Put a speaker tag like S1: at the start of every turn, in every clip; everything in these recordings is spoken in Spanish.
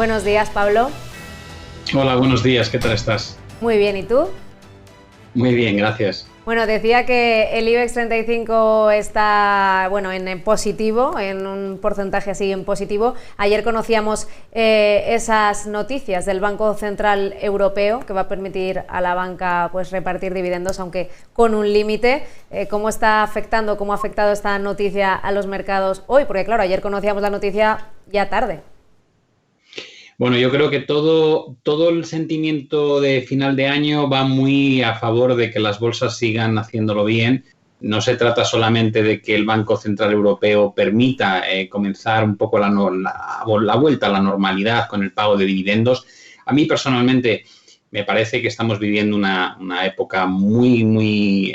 S1: Buenos días, Pablo.
S2: Hola, buenos días, ¿qué tal estás?
S1: Muy bien, ¿y tú?
S2: Muy bien, gracias.
S1: Bueno, decía que el IBEX 35 está, en positivo, en un porcentaje así en positivo. Ayer conocíamos esas noticias del Banco Central Europeo, que va a permitir a la banca pues repartir dividendos, aunque con un límite. ¿Cómo está afectando, cómo ha afectado esta noticia a los mercados hoy? Porque claro, ayer conocíamos la noticia ya tarde.
S2: Bueno, yo creo que todo el sentimiento de final de año va muy a favor de que las bolsas sigan haciéndolo bien. No se trata solamente de que el Banco Central Europeo permita comenzar un poco la vuelta a la normalidad con el pago de dividendos. A mí personalmente me parece que estamos viviendo una época muy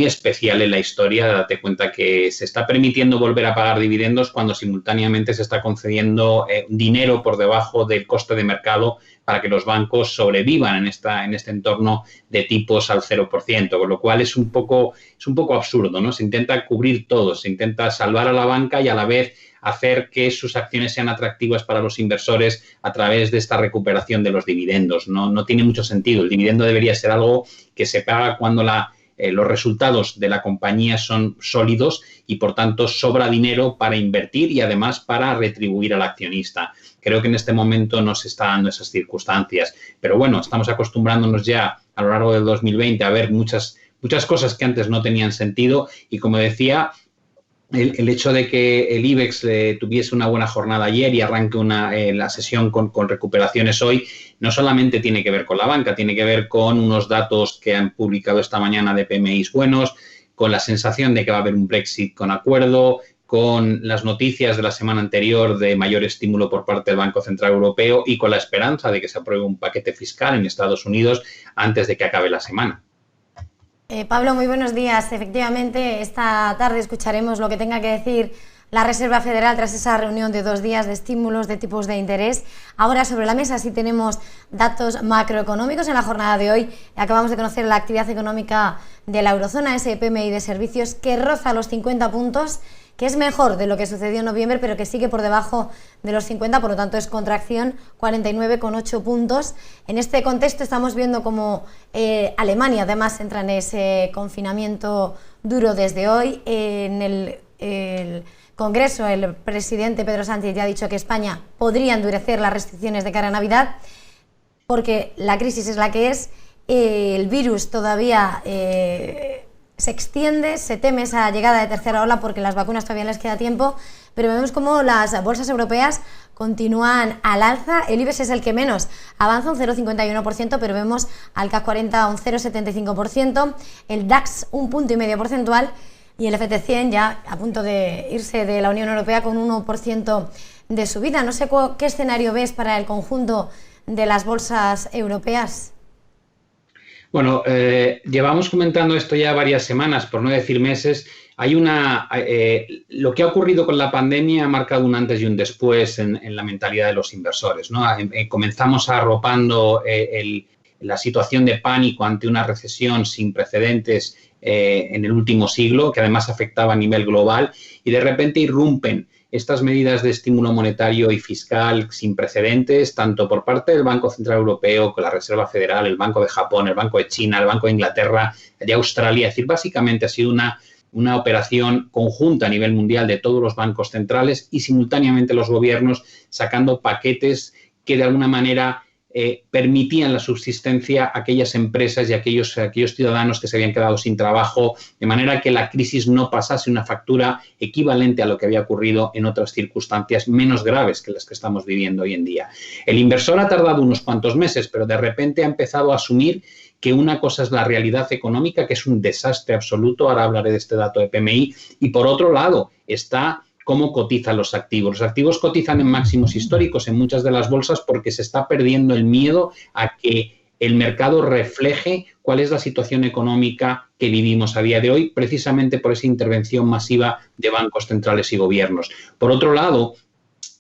S2: especial en la historia. Date cuenta que se está permitiendo volver a pagar dividendos cuando simultáneamente se está concediendo dinero por debajo del coste de mercado para que los bancos sobrevivan en este entorno de tipos al 0%, con lo cual es un poco absurdo, ¿no? Se intenta cubrir todo, se intenta salvar a la banca y a la vez hacer que sus acciones sean atractivas para los inversores a través de esta recuperación de los dividendos. No tiene mucho sentido. El dividendo debería ser algo que se paga cuando los resultados de la compañía son sólidos y, por tanto, sobra dinero para invertir y, además, para retribuir al accionista. Creo que en este momento no se está dando esas circunstancias. Pero, bueno, estamos acostumbrándonos ya a lo largo del 2020 a ver muchas cosas que antes no tenían sentido y, como decía, el hecho de que el IBEX tuviese una buena jornada ayer y arranque la sesión con recuperaciones hoy, no solamente tiene que ver con la banca, tiene que ver con unos datos que han publicado esta mañana de PMIs buenos, con la sensación de que va a haber un Brexit con acuerdo, con las noticias de la semana anterior de mayor estímulo por parte del Banco Central Europeo y con la esperanza de que se apruebe un paquete fiscal en Estados Unidos antes de que acabe la semana.
S3: Pablo, muy buenos días. Efectivamente, esta tarde escucharemos lo que tenga que decir la Reserva Federal tras esa reunión de 2 días de estímulos de tipos de interés. Ahora sobre la mesa sí tenemos datos macroeconómicos. En la jornada de hoy acabamos de conocer la actividad económica de la eurozona, ese PMI de servicios que roza los 50 puntos, que es mejor de lo que sucedió en noviembre, pero que sigue por debajo de los 50, por lo tanto es contracción, 49,8 puntos. En este contexto estamos viendo como Alemania además entra en ese confinamiento duro desde hoy. En el Congreso, el presidente Pedro Sánchez ya ha dicho que España podría endurecer las restricciones de cara a Navidad, porque la crisis es la que es, el virus todavía se extiende, se teme esa llegada de tercera ola porque las vacunas todavía les queda tiempo, pero vemos como las bolsas europeas continúan al alza. El IBEX es el que menos avanza, un 0,51%, pero vemos al CAC 40 un 0,75%, el DAX un 1,5 porcentual y el FT100 ya a punto de irse de la Unión Europea con un 1% de subida. No sé qué escenario ves para el conjunto de las bolsas europeas.
S2: Bueno, llevamos comentando esto ya varias semanas, por no decir meses. Lo que ha ocurrido con la pandemia ha marcado un antes y un después en la mentalidad de los inversores, ¿no? Comenzamos arropando la situación de pánico ante una recesión sin precedentes en el último siglo, que además afectaba a nivel global, y de repente irrumpen estas medidas de estímulo monetario y fiscal sin precedentes, tanto por parte del Banco Central Europeo, con la Reserva Federal, el Banco de Japón, el Banco de China, el Banco de Inglaterra, de Australia. Es decir, básicamente ha sido una operación conjunta a nivel mundial de todos los bancos centrales y simultáneamente los gobiernos sacando paquetes que de alguna manera permitían la subsistencia a aquellas empresas y a aquellos ciudadanos que se habían quedado sin trabajo, de manera que la crisis no pasase una factura equivalente a lo que había ocurrido en otras circunstancias menos graves que las que estamos viviendo hoy en día. El inversor ha tardado unos cuantos meses, pero de repente ha empezado a asumir que una cosa es la realidad económica, que es un desastre absoluto, ahora hablaré de este dato de PMI, y por otro lado está cómo cotizan los activos. Los activos cotizan en máximos históricos en muchas de las bolsas porque se está perdiendo el miedo a que el mercado refleje cuál es la situación económica que vivimos a día de hoy, precisamente por esa intervención masiva de bancos centrales y gobiernos. Por otro lado,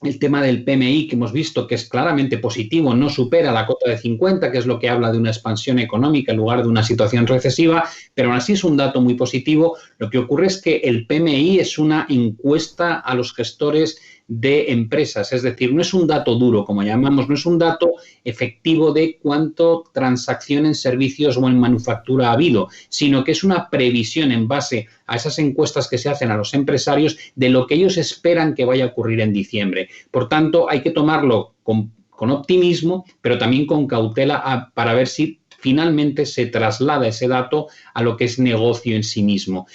S2: el tema del PMI que hemos visto que es claramente positivo, no supera la cota de 50, que es lo que habla de una expansión económica en lugar de una situación recesiva, pero aún así es un dato muy positivo. Lo que ocurre es que el PMI es una encuesta a los gestores de empresas. Es decir, no es un dato duro, como llamamos, no es un dato efectivo de cuánto transacción en servicios o en manufactura ha habido, sino que es una previsión en base a esas encuestas que se hacen a los empresarios de lo que ellos esperan que vaya a ocurrir en diciembre. Por tanto, hay que tomarlo con optimismo, pero también con cautela para ver si finalmente se traslada ese dato a lo que es negocio en sí mismo.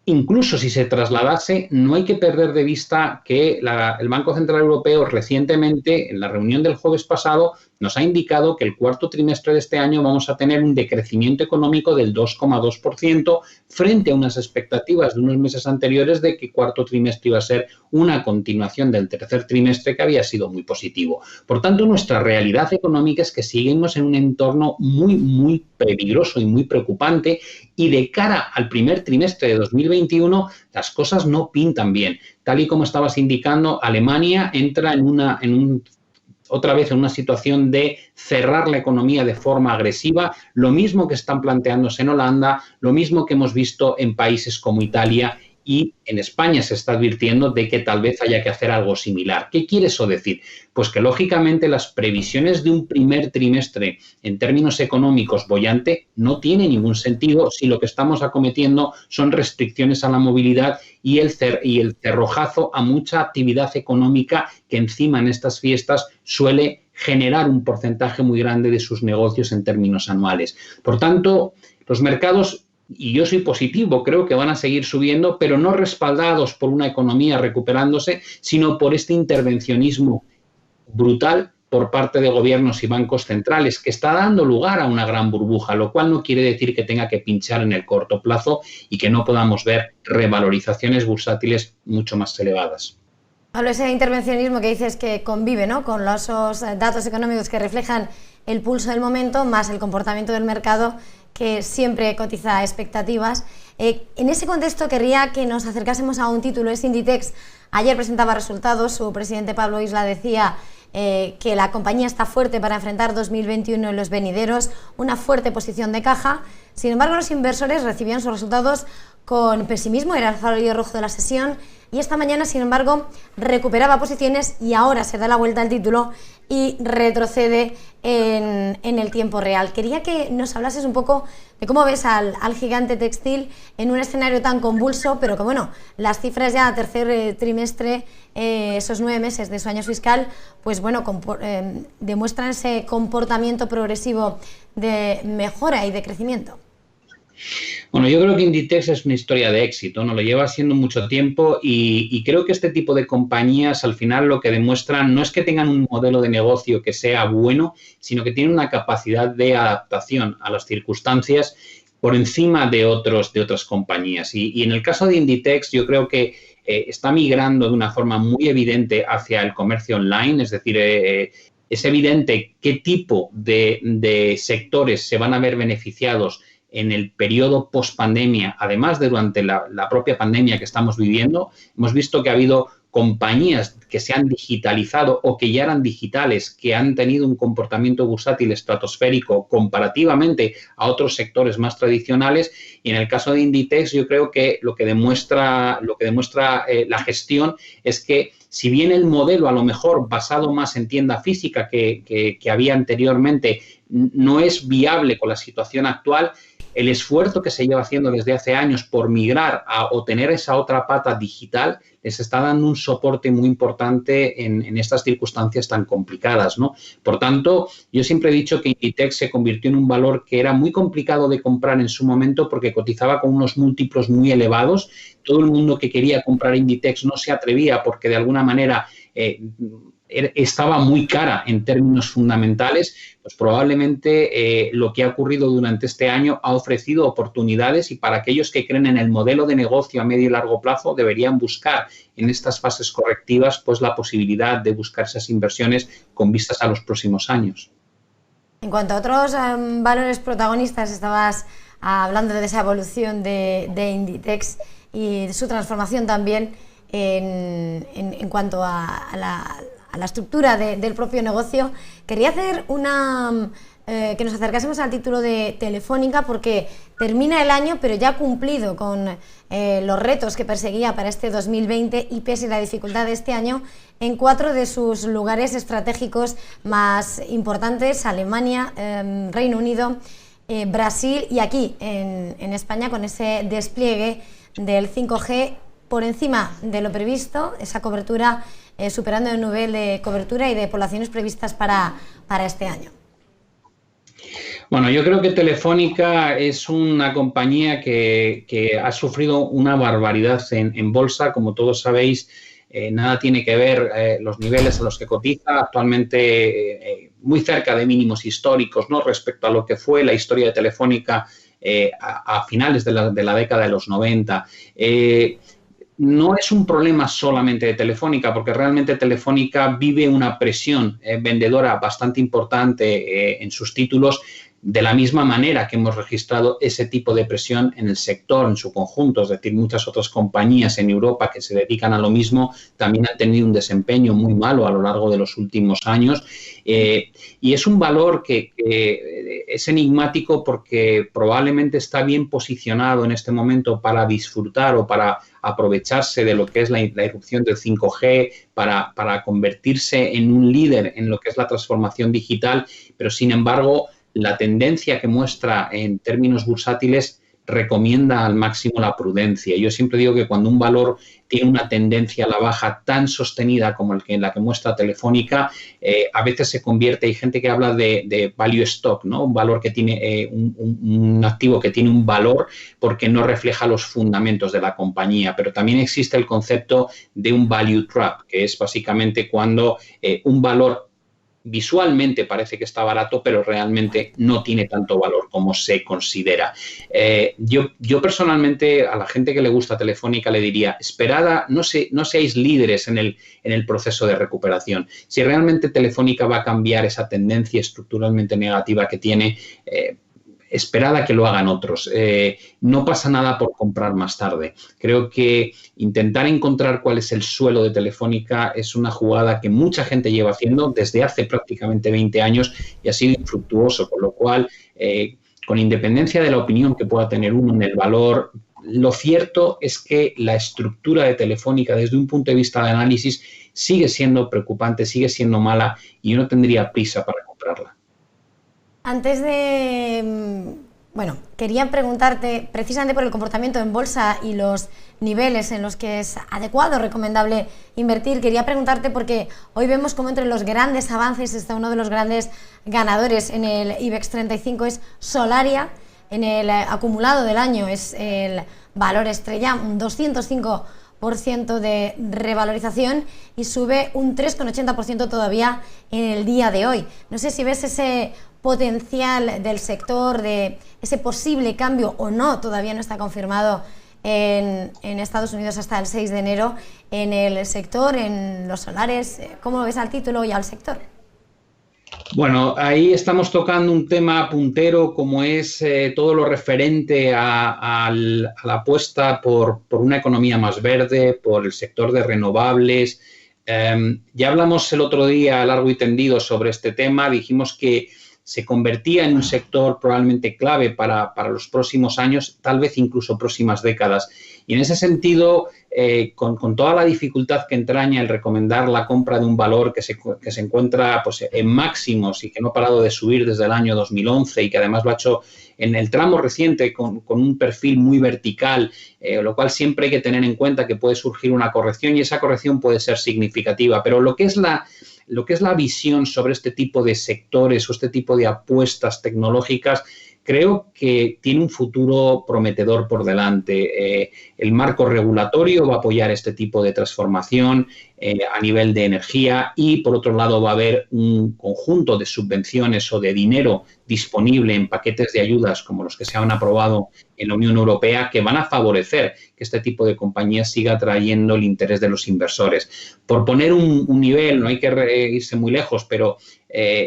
S2: Incluso si se trasladase, no hay que perder de vista que el Banco Central Europeo recientemente, en la reunión del jueves pasado, nos ha indicado que el cuarto trimestre de este año vamos a tener un decrecimiento económico del 2,2% frente a unas expectativas de unos meses anteriores de que el cuarto trimestre iba a ser una continuación del tercer trimestre, que había sido muy positivo. Por tanto, nuestra realidad económica es que seguimos en un entorno muy, muy peligroso y muy preocupante, y de cara al primer trimestre de 2021 las cosas no pintan bien. Tal y como estabas indicando, Alemania entra otra vez en una situación de cerrar la economía de forma agresiva, lo mismo que están planteándose en Holanda, lo mismo que hemos visto en países como Italia, y en España se está advirtiendo de que tal vez haya que hacer algo similar. ¿Qué quiere eso decir? Pues que lógicamente las previsiones de un primer trimestre en términos económicos boyante no tiene ningún sentido si lo que estamos acometiendo son restricciones a la movilidad y el cerrojazo a mucha actividad económica que encima en estas fiestas suele generar un porcentaje muy grande de sus negocios en términos anuales. Por tanto, los mercados, y yo soy positivo, creo que van a seguir subiendo, pero no respaldados por una economía recuperándose, sino por este intervencionismo brutal por parte de gobiernos y bancos centrales, que está dando lugar a una gran burbuja, lo cual no quiere decir que tenga que pinchar en el corto plazo y que no podamos ver revalorizaciones bursátiles mucho más elevadas.
S3: Pablo, ese intervencionismo que dices que convive, ¿no?, con esos datos económicos que reflejan el pulso del momento, más el comportamiento del mercado, que siempre cotiza a expectativas. En ese contexto querría que nos acercásemos a un título. Es Inditex. Ayer presentaba resultados, su presidente Pablo Isla decía que la compañía está fuerte para enfrentar 2021 en los venideros, una fuerte posición de caja. Sin embargo, los inversores recibían sus resultados con pesimismo, era el farolillo rojo de la sesión, y esta mañana, sin embargo, recuperaba posiciones y ahora se da la vuelta al título y retrocede en el tiempo real. Quería que nos hablases un poco de cómo ves al gigante textil en un escenario tan convulso, pero que bueno, las cifras ya a tercer trimestre, esos 9 meses de su año fiscal, pues bueno, demuestran ese comportamiento progresivo de mejora y de crecimiento.
S2: Bueno, yo creo que Inditex es una historia de éxito, ¿no? Lo lleva haciendo mucho tiempo y creo que este tipo de compañías al final lo que demuestran no es que tengan un modelo de negocio que sea bueno, sino que tienen una capacidad de adaptación a las circunstancias por encima de otras compañías. Y en el caso de Inditex yo creo que está migrando de una forma muy evidente hacia el comercio online, es decir, es evidente qué tipo de sectores se van a ver beneficiados en el periodo post-pandemia, además de durante la propia pandemia que estamos viviendo. Hemos visto que ha habido compañías que se han digitalizado o que ya eran digitales, que han tenido un comportamiento bursátil estratosférico comparativamente a otros sectores más tradicionales, y en el caso de Inditex yo creo que lo que demuestra la gestión es que si bien el modelo a lo mejor basado más en tienda física que había anteriormente no es viable con la situación actual, el esfuerzo que se lleva haciendo desde hace años por migrar o tener esa otra pata digital les está dando un soporte muy importante en estas circunstancias tan complicadas, ¿no? Por tanto, yo siempre he dicho que Inditex se convirtió en un valor que era muy complicado de comprar en su momento porque cotizaba con unos múltiplos muy elevados. Todo el mundo que quería comprar Inditex no se atrevía porque de alguna manera estaba muy cara en términos fundamentales. Pues probablemente lo que ha ocurrido durante este año ha ofrecido oportunidades, y para aquellos que creen en el modelo de negocio a medio y largo plazo deberían buscar en estas fases correctivas pues la posibilidad de buscar esas inversiones con vistas a los próximos años.
S3: En cuanto a otros valores protagonistas, estabas hablando de esa evolución de Inditex y de su transformación también en cuanto a la estructura del propio negocio. Quería hacer una que nos acercásemos al título de Telefónica, porque termina el año, pero ya ha cumplido con los retos que perseguía para este 2020 y pese a la dificultad de este año, en 4 de sus lugares estratégicos más importantes, Alemania, Reino Unido, Brasil y aquí en España, con ese despliegue del 5G por encima de lo previsto, esa cobertura superando el nivel de cobertura y de poblaciones previstas para este año.
S2: Bueno, yo creo que Telefónica es una compañía que ha sufrido una barbaridad en bolsa. Como todos sabéis, nada tiene que ver los niveles a los que cotiza, actualmente muy cerca de mínimos históricos, ¿no?, respecto a lo que fue la historia de Telefónica a finales de la década de los 90. No es un problema solamente de Telefónica, porque realmente Telefónica vive una presión vendedora bastante importante en sus títulos, de la misma manera que hemos registrado ese tipo de presión en el sector en su conjunto. Es decir, muchas otras compañías en Europa que se dedican a lo mismo también han tenido un desempeño muy malo a lo largo de los últimos años. Y es un valor que es enigmático porque probablemente está bien posicionado en este momento para disfrutar o para aprovecharse de lo que es la irrupción del 5G, para convertirse en un líder en lo que es la transformación digital, pero sin embargo la tendencia que muestra en términos bursátiles recomienda al máximo la prudencia. Yo siempre digo que cuando un valor tiene una tendencia a la baja tan sostenida como la que muestra Telefónica, a veces se convierte, hay gente que habla de value stock, ¿no?, un valor que tiene un activo que tiene un valor porque no refleja los fundamentos de la compañía, pero también existe el concepto de un value trap, que es básicamente cuando un valor visualmente parece que está barato, pero realmente no tiene tanto valor como se considera. Yo personalmente a la gente que le gusta Telefónica le diría, esperad, no seáis líderes en el proceso de recuperación. Si realmente Telefónica va a cambiar esa tendencia estructuralmente negativa que tiene, esperad a que lo hagan otros. No pasa nada por comprar más tarde. Creo que intentar encontrar cuál es el suelo de Telefónica es una jugada que mucha gente lleva haciendo desde hace prácticamente 20 años y ha sido infructuoso, con lo cual, con independencia de la opinión que pueda tener uno en el valor, lo cierto es que la estructura de Telefónica desde un punto de vista de análisis sigue siendo preocupante, sigue siendo mala y yo no tendría prisa para comprarla.
S3: Antes de... Bueno, quería preguntarte, precisamente por el comportamiento en bolsa y los niveles en los que es adecuado, recomendable invertir, quería preguntarte porque hoy vemos como entre los grandes avances está uno de los grandes ganadores en el IBEX 35, es Solaria. En el acumulado del año es el valor estrella, un 205% de revalorización y sube un 3,80% todavía en el día de hoy. No sé si ves ese potencial del sector, de ese posible cambio o no, todavía no está confirmado en Estados Unidos hasta el 6 de enero, en el sector, en los solares. ¿Cómo ves al título y al sector?
S2: Bueno, ahí estamos tocando un tema puntero como es todo lo referente a la apuesta por una economía más verde, por el sector de renovables. Ya hablamos el otro día largo y tendido sobre este tema, dijimos que se convertía en un sector probablemente clave para los próximos años, tal vez incluso próximas décadas. Y en ese sentido, con toda la dificultad que entraña el recomendar la compra de un valor que se encuentra pues, en máximos y que no ha parado de subir desde el año 2011 y que además lo ha hecho en el tramo reciente con un perfil muy vertical, lo cual siempre hay que tener en cuenta que puede surgir una corrección y esa corrección puede ser significativa. Pero lo que es la visión sobre este tipo de sectores o este tipo de apuestas tecnológicas, creo que tiene un futuro prometedor por delante. El marco regulatorio va a apoyar este tipo de transformación a nivel de energía y, por otro lado, va a haber un conjunto de subvenciones o de dinero disponible en paquetes de ayudas como los que se han aprobado en la Unión Europea que van a favorecer que este tipo de compañías siga atrayendo el interés de los inversores. Por poner un nivel, no hay que irse muy lejos, pero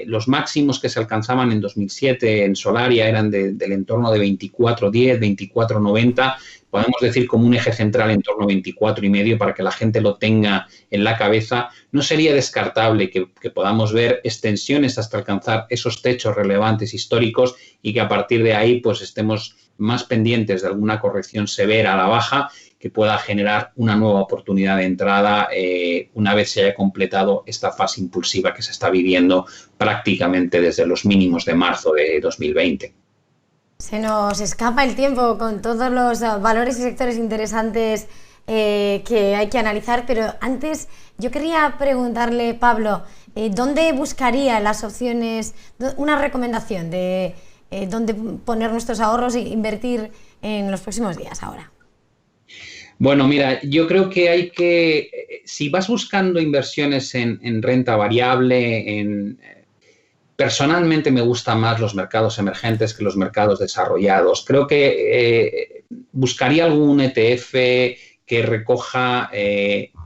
S2: los máximos que se alcanzaban en 2007 en Solaria eran del entorno de 24.10, 24.90, podemos decir como un eje central en torno a 24,5 para que la gente lo tenga en la cabeza, no sería descartable que podamos ver extensiones hasta alcanzar esos techos relevantes históricos y que a partir de ahí pues estemos más pendientes de alguna corrección severa a la baja que pueda generar una nueva oportunidad de entrada una vez se haya completado esta fase impulsiva que se está viviendo prácticamente desde los mínimos de marzo de 2020.
S3: Se nos escapa el tiempo con todos los valores y sectores interesantes que hay que analizar, pero antes yo quería preguntarle, Pablo, ¿dónde buscaría las opciones, una recomendación de dónde poner nuestros ahorros e invertir en los próximos días ahora?
S2: Bueno, mira, yo creo que si vas buscando inversiones en renta variable, personalmente me gustan más los mercados emergentes que los mercados desarrollados. Creo que buscaría algún ETF que recoja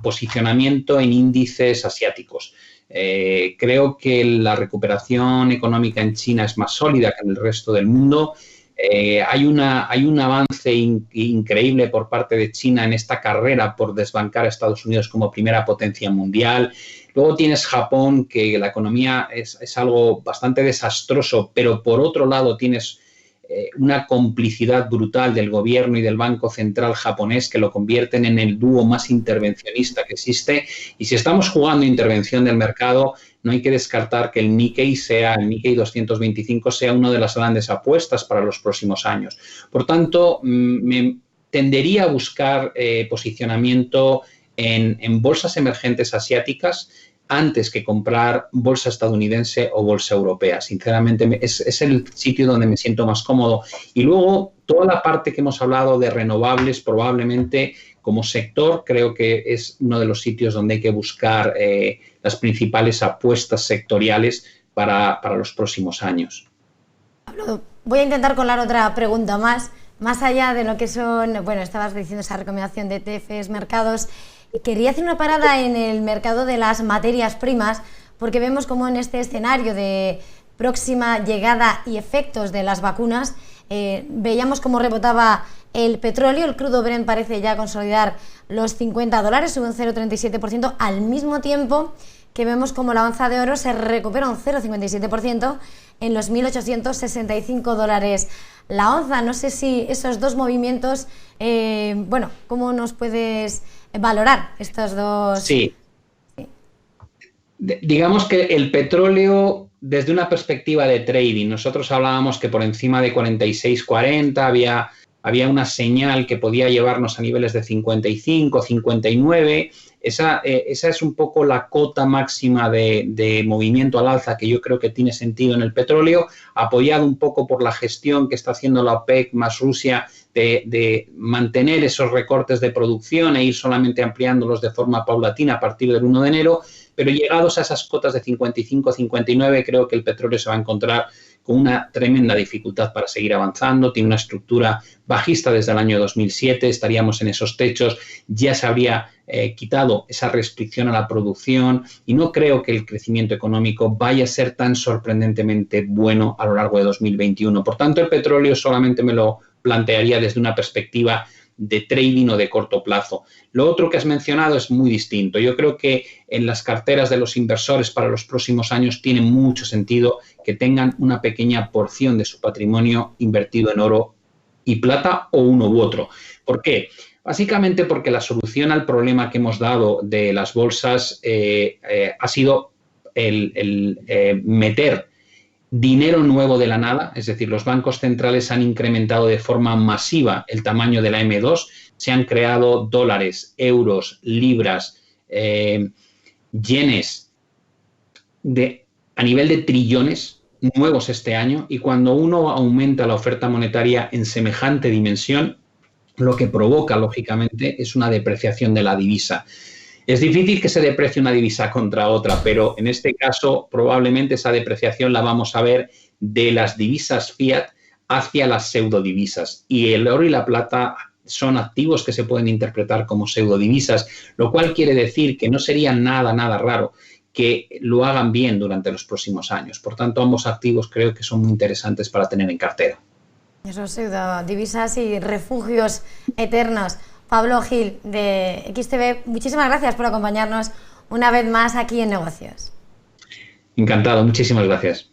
S2: posicionamiento en índices asiáticos. Creo que la recuperación económica en China es más sólida que en el resto del mundo. Hay un avance increíble por parte de China en esta carrera por desbancar a Estados Unidos como primera potencia mundial. Luego tienes Japón, que la economía es algo bastante desastroso, pero por otro lado tienes una complicidad brutal del gobierno y del Banco Central japonés que lo convierten en el dúo más intervencionista que existe. Y si estamos jugando intervención del mercado, no hay que descartar que el Nikkei 225 sea una de las grandes apuestas para los próximos años. Por tanto, me tendería a buscar posicionamiento en bolsas emergentes asiáticas antes que comprar bolsa estadounidense o bolsa europea. Sinceramente, es el sitio donde me siento más cómodo. Y luego, toda la parte que hemos hablado de renovables, probablemente como sector, creo que es uno de los sitios donde hay que buscar las principales apuestas sectoriales para los próximos años.
S3: Voy a intentar colar otra pregunta más allá de lo que son, bueno, estabas diciendo esa recomendación de ETFs, mercados. Quería hacer una parada en el mercado de las materias primas, porque vemos como en este escenario de próxima llegada y efectos de las vacunas, veíamos cómo rebotaba el petróleo. El crudo Brent parece ya consolidar los $50, sube un 0,37%, al mismo tiempo que vemos como la onza de oro se recupera un 0,57% en los $1.865 la onza. No sé si esos dos movimientos, bueno, ¿cómo nos puedes valorar estos dos?
S2: Sí. Digamos que el petróleo, desde una perspectiva de trading, nosotros hablábamos que por encima de 46,40 había una señal que podía llevarnos a niveles de 55, 59. Esa es un poco la cota máxima de movimiento al alza que yo creo que tiene sentido en el petróleo, apoyado un poco por la gestión que está haciendo la OPEC más Rusia de mantener esos recortes de producción e ir solamente ampliándolos de forma paulatina a partir del 1 de enero, pero llegados a esas cotas de 55, 59, creo que el petróleo se va a encontrar con una tremenda dificultad para seguir avanzando. Tiene una estructura bajista desde el año 2007, estaríamos en esos techos, ya se habría quitado esa restricción a la producción y no creo que el crecimiento económico vaya a ser tan sorprendentemente bueno a lo largo de 2021. Por tanto, el petróleo solamente me lo plantearía desde una perspectiva de trading o de corto plazo. Lo otro que has mencionado es muy distinto. Yo creo que en las carteras de los inversores para los próximos años tiene mucho sentido que tengan una pequeña porción de su patrimonio invertido en oro y plata o uno u otro. ¿Por qué? Básicamente porque la solución al problema que hemos dado de las bolsas ha sido el meter dinero nuevo de la nada, es decir, los bancos centrales han incrementado de forma masiva el tamaño de la M2, se han creado dólares, euros, libras, yenes a nivel de trillones nuevos este año, y cuando uno aumenta la oferta monetaria en semejante dimensión, lo que provoca, lógicamente, es una depreciación de la divisa. Es difícil que se deprecie una divisa contra otra, pero en este caso probablemente esa depreciación la vamos a ver de las divisas fiat hacia las pseudodivisas. Y el oro y la plata son activos que se pueden interpretar como pseudodivisas, lo cual quiere decir que no sería nada raro que lo hagan bien durante los próximos años. Por tanto, ambos activos creo que son muy interesantes para tener en cartera.
S3: Esos pseudodivisas y refugios eternos. Pablo Gil, de XTV, muchísimas gracias por acompañarnos una vez más aquí en Negocios.
S2: Encantado, muchísimas gracias.